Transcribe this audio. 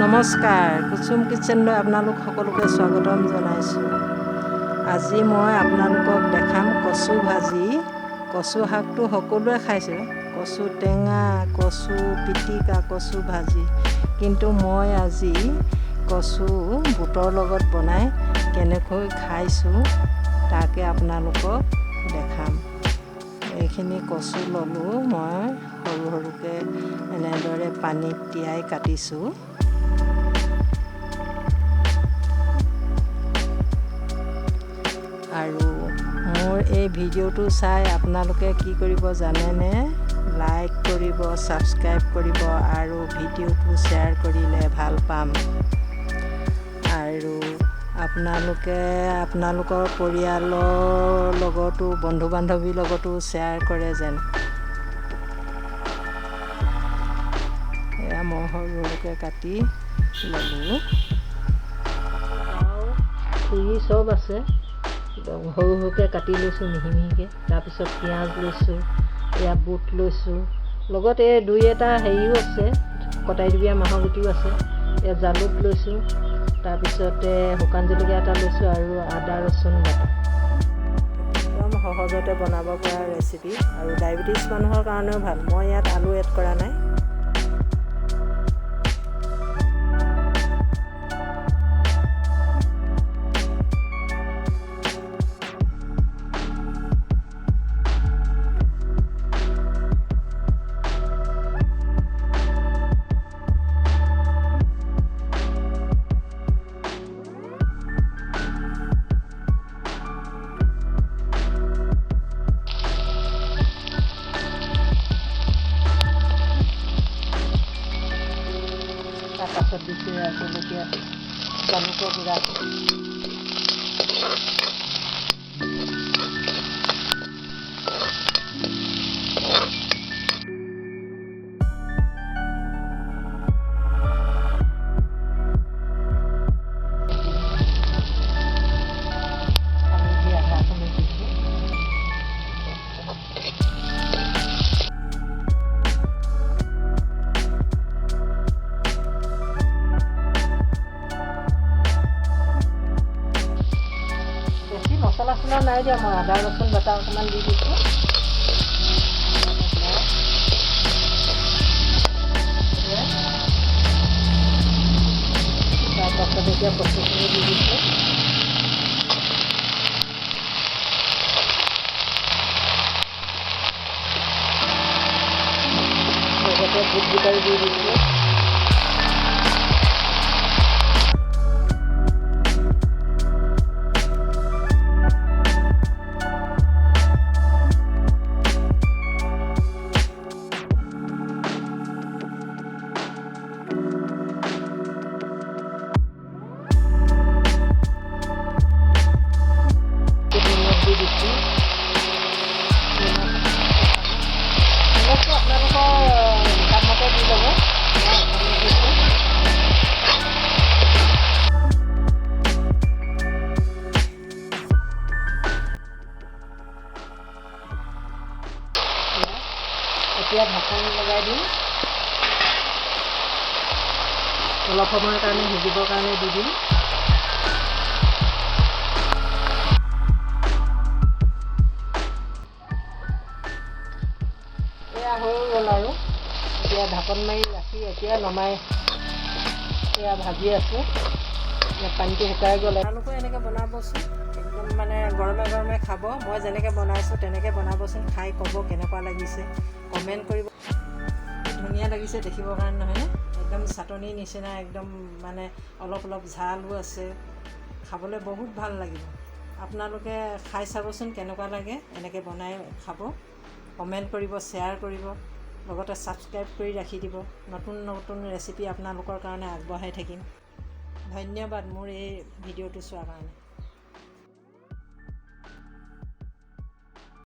নমস্কাৰ, কুসুম কিচেনলৈ আপোনালোক সকলোকে স্বাগতম জনাইছোঁ। আজি মই আপোনালোকক দেখাম কচু ভাজি। কচু শাকটো সকলোৱে খাইছে, কচু টেঙা, কচু পিটিকা, কচু ভাজি, কিন্তু মই আজি কচু বুটৰ লগত বনাই কেনেকৈ খাইছোঁ তাকে আপোনালোকক দেখাম। এইখিনি কচু ল'লোঁ, মই সৰু সৰুকৈ এনেদৰে পানীত তিয়াই কাটিছোঁ। আৰু মোৰ এই ভিডিঅ'টো চাই আপোনালোকে কি কৰিব জানেনে? লাইক কৰিব, ছাবস্ক্ৰাইব কৰিব আৰু ভিডিঅ'টো শ্বেয়াৰ কৰিলে ভাল পাম। আৰু আপোনালোকে আপোনালোকৰ পৰিয়ালৰ লগতো, বন্ধু বান্ধৱীৰ লগতো শ্বেয়াৰ কৰে যেন। এয়া মই সৰু সৰুকৈ কাটি ল'লোঁ। খুৰি চব আছে, সৰু সৰুকৈ কাটি লৈছোঁ মিহি মিহিকৈ। তাৰপিছত পিঁয়াজ লৈছোঁ, এয়া বুট লৈছোঁ, লগত এই দুই এটা হেৰিও আছে, কটাৰী দিয়া মাহৰ গুটিও আছে। এয়া জালুক লৈছোঁ, তাৰপিছতে শুকান জলকীয়া এটা লৈছোঁ আৰু আদা ৰচুন বটা। একদম সহজতে বনাব পৰা ৰেচিপি আৰু ডায়েবেটিছ মানুহৰ কাৰণেও ভাল। মই ইয়াত আলু এড কৰা নাই। তাৰপাছত দিছোঁ জলকীয়া, জালুকৰ গুড়া। মছলা চছলা নাই দিয়া, মই আদা ৰচুন বটা অকণমান দি দিছোঁ। তাৰপাছত এতিয়া কচুখিনি দি দিছোঁ। লগতে বুট কেইটাও দি দিছোঁ। এতিয়া ঢাকন লগাই দিম, অলপ সময়ৰ কাৰণে সিজিবৰ কাৰণে দি দিম। এয়া হৈ গ'ল আৰু এতিয়া ঢাকন মাৰি ৰাখি এতিয়া নমাই এয়া ভাজি আছোঁ। এতিয়া পানীটো শুকাই গ'লে আপোনালোকেও এনেকৈ বনাবচোন, একদম মানে গৰমে গৰমে খাব। মই যেনেকৈ বনাইছোঁ তেনেকৈ বনাবচোন, খাই ক'ব কেনেকুৱা লাগিছে, কমেণ্ট কৰিব। ধুনীয়া লাগিছে দেখিবৰ কাৰণে, নহয়নে? একদম চাটনিৰ নিচিনা, একদম মানে অলপ অলপ ঝালো আছে, খাবলৈ বহুত ভাল লাগিব। আপোনালোকে খাই চাবচোন কেনেকুৱা লাগে, এনেকৈ বনাই খাব। কমেণ্ট কৰিব, শ্বেয়াৰ কৰিব, লগতে ছাবস্ক্ৰাইব কৰি ৰাখি দিব। নতুন নতুন ৰেচিপি আপোনালোকৰ কাৰণে আগবঢ়াই থাকিম। ধন্যবাদ মোৰ এই ভিডিঅ'টো চোৱাৰ কাৰণে।